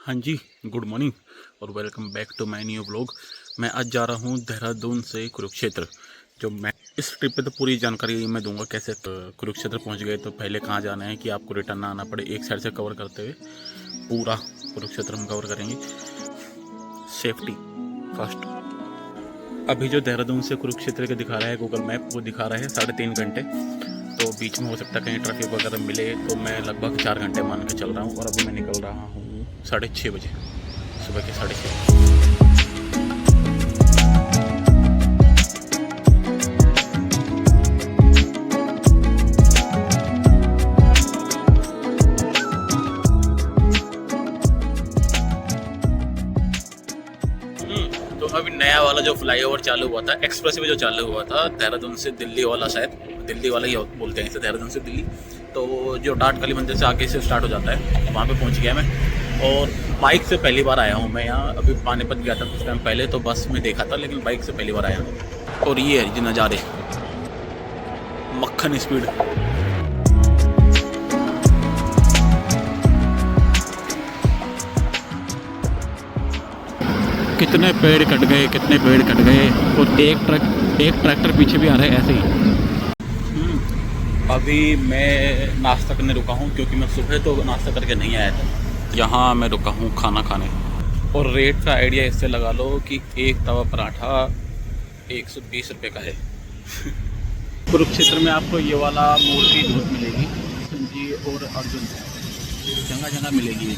हाँ जी, good morning और welcome back to my new vlog. मैं आज जा रहा हूँ देहरादून से कुरुक्षेत्र। जो मैं इस ट्रिप पे तो पूरी जानकारी मैं दूंगा कैसे कुरुक्षेत्र पहुँच गए, तो पहले कहाँ जाना है कि आपको रिटर्न ना आना पड़े। एक साइड से कवर करते हुए पूरा कुरुक्षेत्र हम कवर करेंगे। Safety first. अभी जो देहरादून से कुरुक्षेत्र के दिखा रहा है गूगल मैप, वो दिखा रहा है 3.5 घंटे। तो बीच में हो सकता है कहीं ट्रैफिक वगैरह मिले, तो मैं लगभग 4 घंटे मान के चल रहा हूँ। और अभी मैं निकल रहा हूँ 6:30 बजे, सुबह के 6:30। तो अभी नया वाला जो फ्लाईओवर चालू हुआ था, एक्सप्रेस वे जो चालू हुआ था देहरादून से दिल्ली वाला, शायद दिल्ली वाला ही बोलते हैं इसे, देहरादून से दिल्ली। तो जो डाट काली मंदिर से आगे से स्टार्ट हो जाता है, वहाँ पे पहुँच गया मैं। और बाइक से पहली बार आया हूँ मैं यहाँ। अभी पानीपत गया था कुछ टाइम पहले, तो बस में देखा था, लेकिन बाइक से पहली बार आया हूँ। और ये है जी नज़ारे, मक्खन स्पीड। कितने पेड़ कट गए, कितने पेड़ कट गए। और एक ट्रैक्टर पीछे भी आ रहा है ऐसे ही। अभी मैं नाश्ता करने रुका हूँ, क्योंकि मैं सुबह तो नाश्ता करके नहीं आया था। यहाँ मैं रुका हूँ खाना खाने। और रेट का आइडिया इससे लगा लो कि एक तवा पराठा 120 रुपये का है। कुरुक्षेत्र में आपको ये वाला मूर्ति बहुत मिलेगी, कृष्ण जी और अर्जुन, जगह जगह मिलेगी।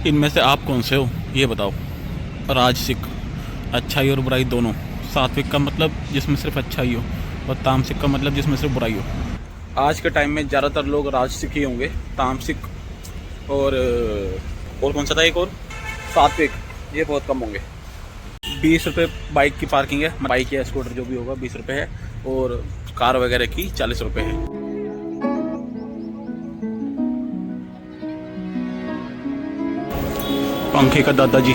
इनमें से आप कौन से हो ये बताओ। राजसिक, अच्छाई और बुराई दोनों। सात्विक का मतलब जिसमें सिर्फ अच्छाई हो, और तामसिक का मतलब जिसमें सिर्फ बुराई हो। आज के टाइम में ज़्यादातर लोग राजसिक ही होंगे, तामसिक और कौन सा था एक और, सात्विक, ये बहुत कम होंगे। 20 रुपये बाइक की पार्किंग है, बाइक या स्कूटर जो भी होगा 20 रुपये है, और कार वगैरह की 40 रुपये है। पंखे का दादाजी।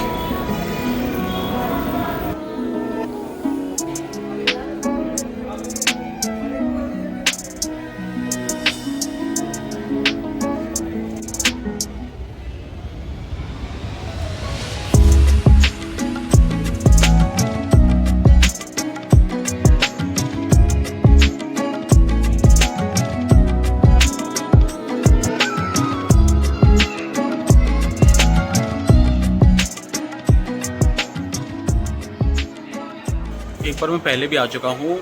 एक बार मैं पहले भी आ चुका हूँ,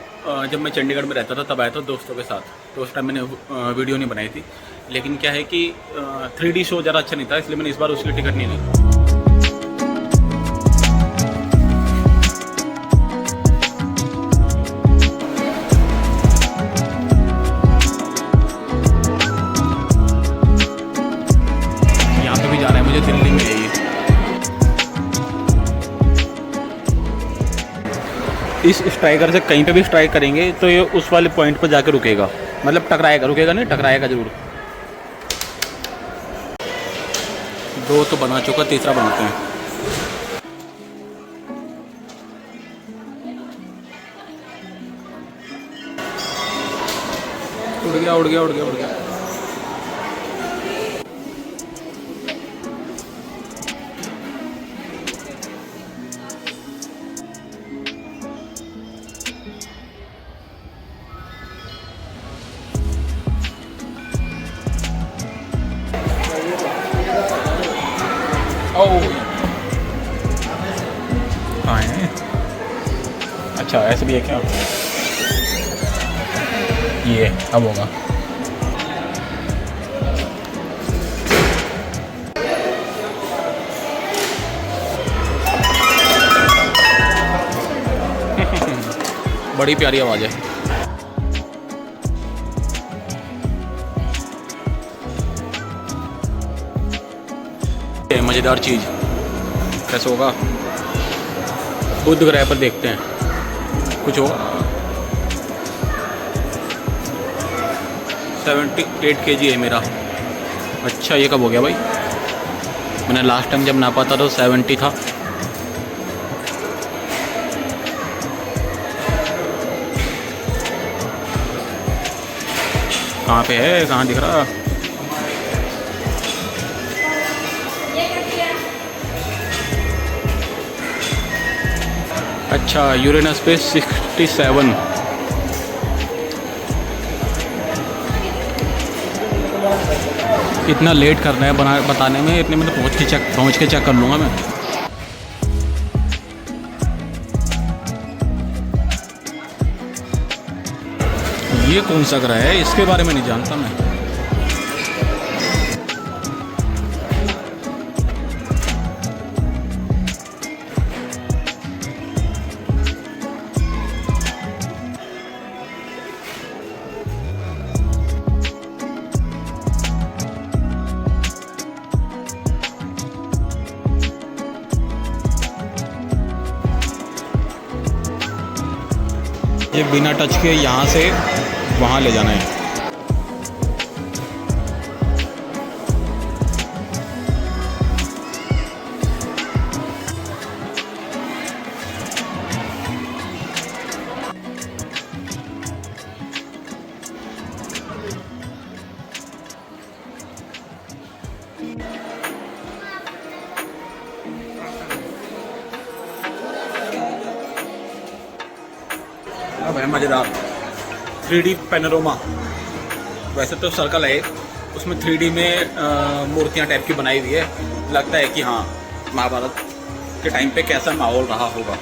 जब मैं चंडीगढ़ में रहता था तब आया था दोस्तों के साथ। तो उस टाइम मैंने वीडियो नहीं बनाई थी, लेकिन क्या है कि 3D शो ज़्यादा अच्छा नहीं था, इसलिए मैंने इस बार उसके लिए टिकट नहीं ली। यहाँ पे भी जाना है मुझे, दिल्ली में है ये। इस स्ट्राइकर से कहीं पे भी स्ट्राइक करेंगे तो ये उस वाले पॉइंट पर जाकर रुकेगा, मतलब टकराएगा, रुकेगा नहीं, टकराएगा जरूर। दो तो बना चुका, तीसरा बनाते हैं। उड़ गया उड़ गया उड़ गया उड़ गया। हाँ है, अच्छा ऐसे भी है क्या? ये अब होगा। बड़ी प्यारी आवाज़ है। मज़ेदार चीज़ कैसे होगा, बुध ग्रह पर देखते हैं कुछ होगा। 78 kg है मेरा। अच्छा ये कब हो गया भाई? मैंने लास्ट टाइम जब नापा था तो 70 था। कहाँ पे है, कहाँ दिख रहा? अच्छा, यूरेनस पे 67। इतना लेट करना है बताने में, इतने में तो पहुँच के चेक कर लूँगा मैं। ये कौन सा ग्रह है, इसके बारे में नहीं जानता मैं। ये बिना टच के यहाँ से वहाँ ले जाना है। अब है मज़ेदार 3D पैनोरमा। वैसे तो सर्कल है, उसमें 3D में मूर्तियाँ टाइप की बनाई हुई है। लगता है कि हाँ, महाभारत के टाइम पे कैसा माहौल रहा होगा।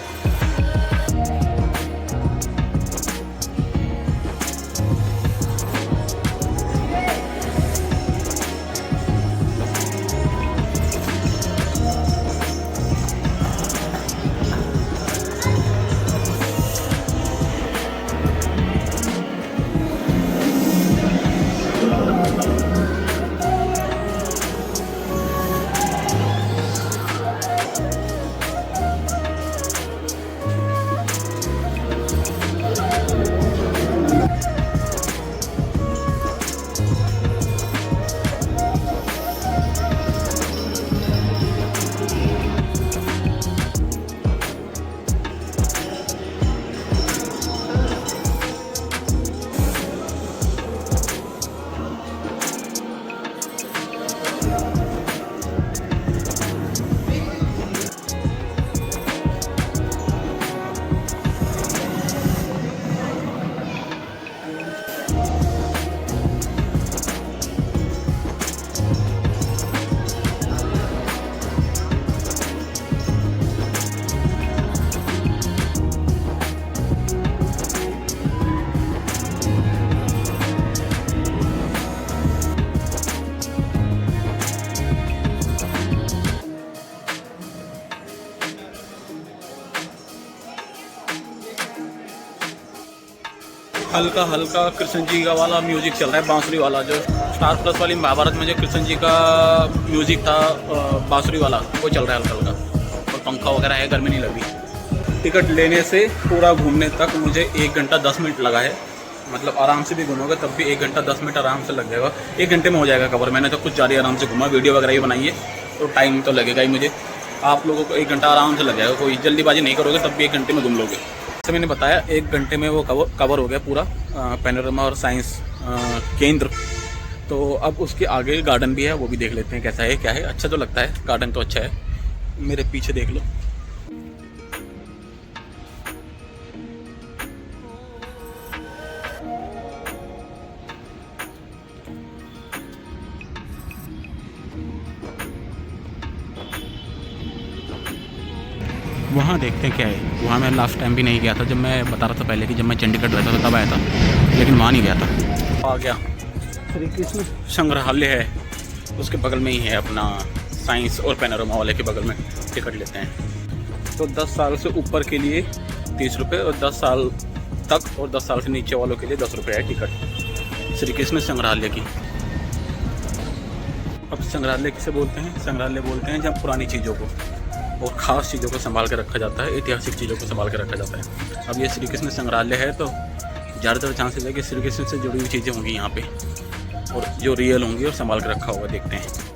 हल्का हल्का कृष्ण जी का वाला म्यूजिक चल रहा है, बांसुरी वाला। जो स्टार प्लस वाली महाभारत में जो कृष्ण जी का म्यूजिक था बांसुरी वाला, वो चल रहा है हल्का हल्का। और पंखा वगैरह है, गर्मी नहीं लग रही। टिकट लेने से पूरा घूमने तक मुझे 1 घंटा 10 मिनट लगा है। मतलब आराम से भी घूमोगे तब भी 1 घंटा 10 मिनट आराम से लग जाएगा। 1 घंटे में हो जाएगा कवर। मैंने तो कुछ ज़्यादा आराम से घूमा, वीडियो वगैरह ही बनाई है, तो टाइम तो लगेगा ही मुझे। आप लोगों को 1 घंटा आराम से लग जाएगा। कोई जल्दीबाजी नहीं करोगे तब भी 1 घंटे में घूम लोगे। जैसे मैंने बताया 1 घंटे में वो कवर हो गया पूरा पैनोरमा और साइंस केंद्र। तो अब उसके आगे गार्डन भी है, वो भी देख लेते हैं कैसा है क्या है। अच्छा तो लगता है, गार्डन तो अच्छा है। मेरे पीछे देख लो। वहाँ देखते हैं क्या है। वहाँ मैं लास्ट टाइम भी नहीं गया था, जब मैं बता रहा था पहले कि जब मैं चंडीगढ़ रहता था तब आया था, लेकिन वहाँ नहीं गया था। आ गया श्री कृष्ण संग्रहालय है, उसके बगल में ही है अपना साइंस और पैनोरमा वाले के बगल में। टिकट लेते हैं। तो 10 साल से ऊपर के लिए 30 रुपये और 10 साल तक और 10 साल से नीचे वालों के लिए 10 रुपये है टिकट श्री कृष्ण संग्रहालय की। अब संग्रहालय किसे बोलते हैं? संग्रहालय बोलते हैं जब पुरानी चीज़ों को और ख़ास चीज़ों को संभाल कर रखा जाता है, ऐतिहासिक चीज़ों को संभाल कर रखा जाता है। अब ये श्री कृष्ण संग्रहालय है, तो ज़्यादातर चांसेस है कि श्री कृष्ण से जुड़ी हुई चीज़ें होंगी यहाँ पे, और जो रियल होंगी और संभाल कर रखा होगा। देखते हैं।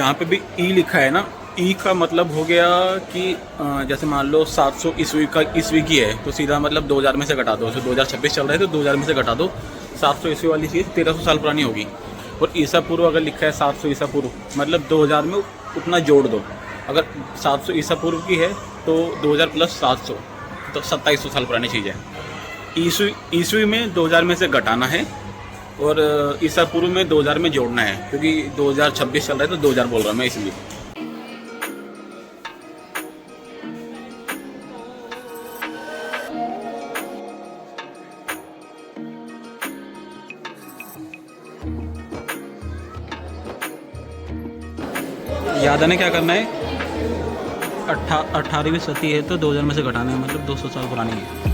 यहाँ पे भी ई लिखा है ना, ई का मतलब हो गया कि जैसे मान लो 700 ईस्वी की है तो सीधा मतलब 2000 में से घटा दो, तो 2026 चल रहा है तो 2000 में से घटा दो, 700 ईस्वी वाली चीज़ 1300 साल पुरानी होगी। और ईसा पूर्व अगर लिखा है 700 ईसा पूर्व मतलब 2000 में उतना जोड़ दो। अगर 700 ईसा पूर्व की है तो 2000 प्लस 700 तो 2700 साल पुरानी चीज़ है। ईस्वी में 2000 में से घटाना है और ईसा पूर्व में 2000 में जोड़ना है, क्योंकि 2026 चल रहा है तो 2000 बोल रहा हूँ मैं इसलिए। याद आने क्या करना है, 18वीं सदी है तो 2000 में से घटाना है, मतलब 200 साल पुरानी है।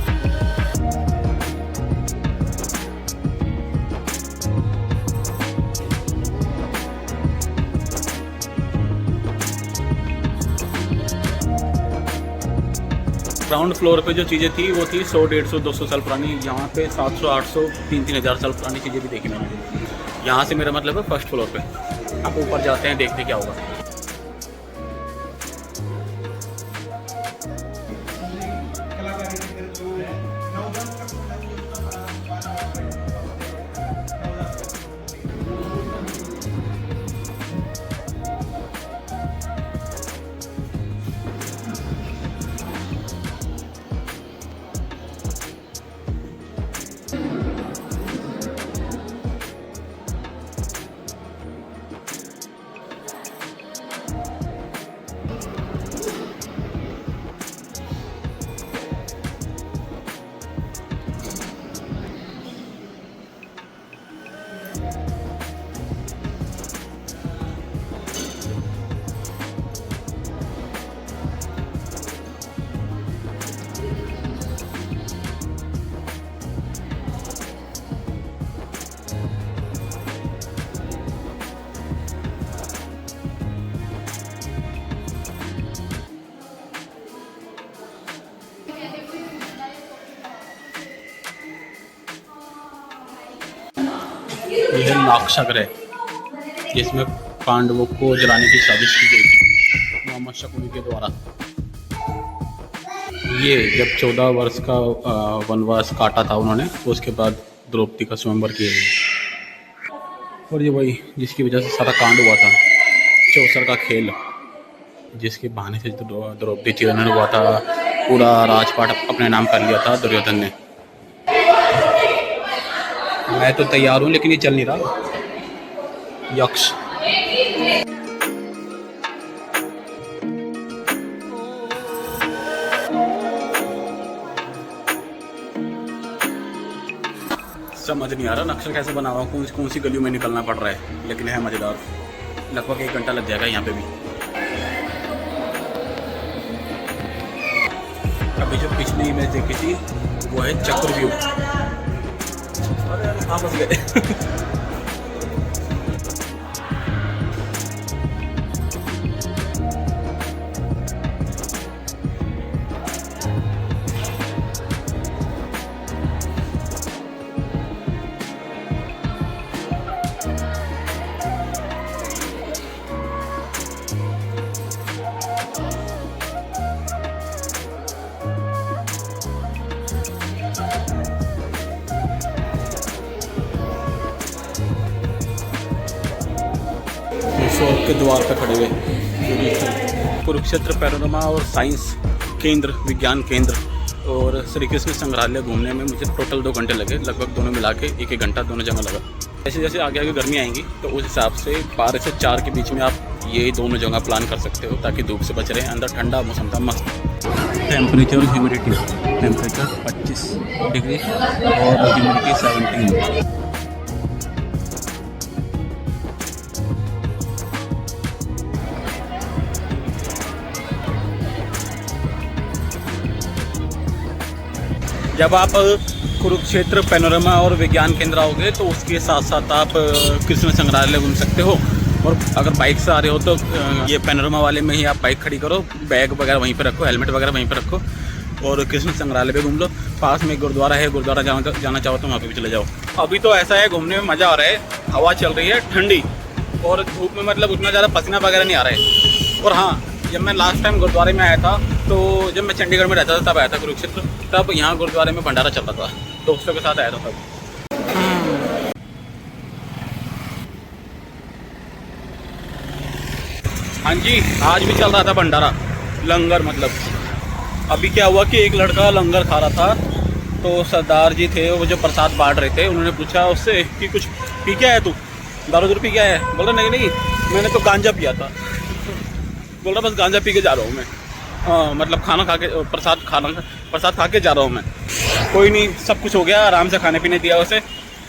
ग्राउंड फ्लोर पे जो चीज़ें थी वो थी 100, 150, 200 साल पुरानी। यहाँ पे 700, 800, 3-3 हज़ार साल पुरानी चीज़ें भी देखी मैंने। यहाँ से मेरा मतलब है फर्स्ट फ्लोर पे। आप ऊपर जाते हैं, देखते क्या होगा। यह नागसागर जिसमें पांडवों को जलाने की साजिश की गई थी मोहम्मद शकुनी के द्वारा। ये जब 14 वर्ष का वनवास काटा था उन्होंने, तो उसके बाद द्रौपदी का स्वयंवर किया गया। और ये वही जिसकी वजह से सारा कांड हुआ था, चौसर का खेल, जिसके बहाने से द्रौपदी चिरहरण हुआ था। पूरा राजपाट अपने नाम कर लिया था दुर्योधन ने। मैं तो तैयार हूँ लेकिन ये चल नहीं रहा। यक्ष समझ नहीं आ रहा नक्शा कैसे बना हुआ, कौन सी गलियों में निकलना पड़ रहा है, लेकिन है मज़ेदार। लगभग 1 घंटा लग जाएगा यहाँ पे भी। अभी जो पिछली इमेज देखी थी वो है चक्रव्यूह। आपस गए। शॉप के द्वार पर खड़े हुए। कुरुक्षेत्र पैनोरमा और साइंस केंद्र, विज्ञान केंद्र और श्री कृष्ण संग्रहालय घूमने में मुझे टोटल 2 घंटे लगे। लगभग दोनों मिला के 1-1 घंटा दोनों जगह लगा। जैसे जैसे आगे आगे गर्मी आएंगी तो उस हिसाब से 12 से 4 के बीच में आप ये दोनों जगह प्लान कर सकते हो, ताकि धूप से बच रहे। अंदर ठंडा मौसम था, मस्त। टेम्परेचर और ह्यूमिडिटी, टेम्परेचर 25 डिग्री और ह्यूमिडिटी 17। जब आप कुरुक्षेत्र पैनोरमा और विज्ञान केंद्र आओगे तो उसके साथ साथ आप कृष्ण संग्रहालय घूम सकते हो। और अगर बाइक से आ रहे हो तो ये पैनोरमा वाले में ही आप बाइक खड़ी करो, बैग वगैरह वहीं पे रखो, हेलमेट वगैरह वहीं पे रखो और कृष्ण संग्रहालय पे घूम लो। पास में गुरुद्वारा है, गुरुद्वारा जाना चाहो तो वहाँ पे भी चले जाओ। अभी तो ऐसा है, घूमने में मज़ा आ रहा है, हवा चल रही है ठंडी, और धूप में मतलब उतना ज़्यादा पसीना वगैरह नहीं आ रहा है। और हाँ, जब मैं लास्ट टाइम गुरुद्वारे में आया था, तो जब मैं चंडीगढ़ में रहता था तब आया था कुरुक्षेत्र, तब यहाँ गुरुद्वारे में भंडारा चल रहा था, दोस्तों के साथ आया था तब। हाँ जी, आज भी चल रहा था भंडारा, लंगर मतलब। अभी क्या हुआ कि एक लड़का लंगर खा रहा था, तो सरदार जी थे वो जो प्रसाद बांट रहे थे, उन्होंने पूछा उससे कि कुछ पी क्या है तू, दारू दूर पी क्या है? बोला नहीं नहीं, मैंने तो गांजा पिया था। बोल रहा बस गांजा पी के जा रहा हूँ मैं। हाँ, मतलब खाना खा के, प्रसाद खा के जा रहा हूँ मैं। कोई नहीं, सब कुछ हो गया, आराम से खाने पीने दिया उसे।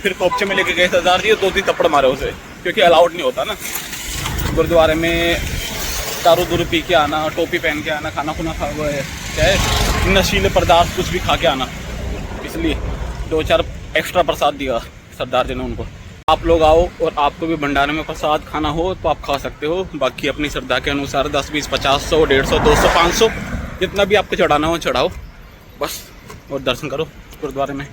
फिर कोपचे में लेके गए सरदार जी, 2-3 थप्पड़ मारे उसे, क्योंकि अलाउड नहीं होता ना गुरुद्वारे में दारू दूरू पी के आना, टोपी पहन के आना, खाना खुना खा हुआ है, क्या है, नशीले पदार्थ कुछ भी खा के आना। इसलिए 2-4 एक्स्ट्रा प्रसाद दिया सरदार जी ने उनको। आप लोग आओ और आपको भी भंडारे में प्रसाद खाना हो तो आप खा सकते हो। बाकी अपनी श्रद्धा के अनुसार 10, 20, 50, 100, 150, 200, 500 जितना भी आपको चढ़ाना हो चढ़ाओ बस, और दर्शन करो गुरुद्वारे में।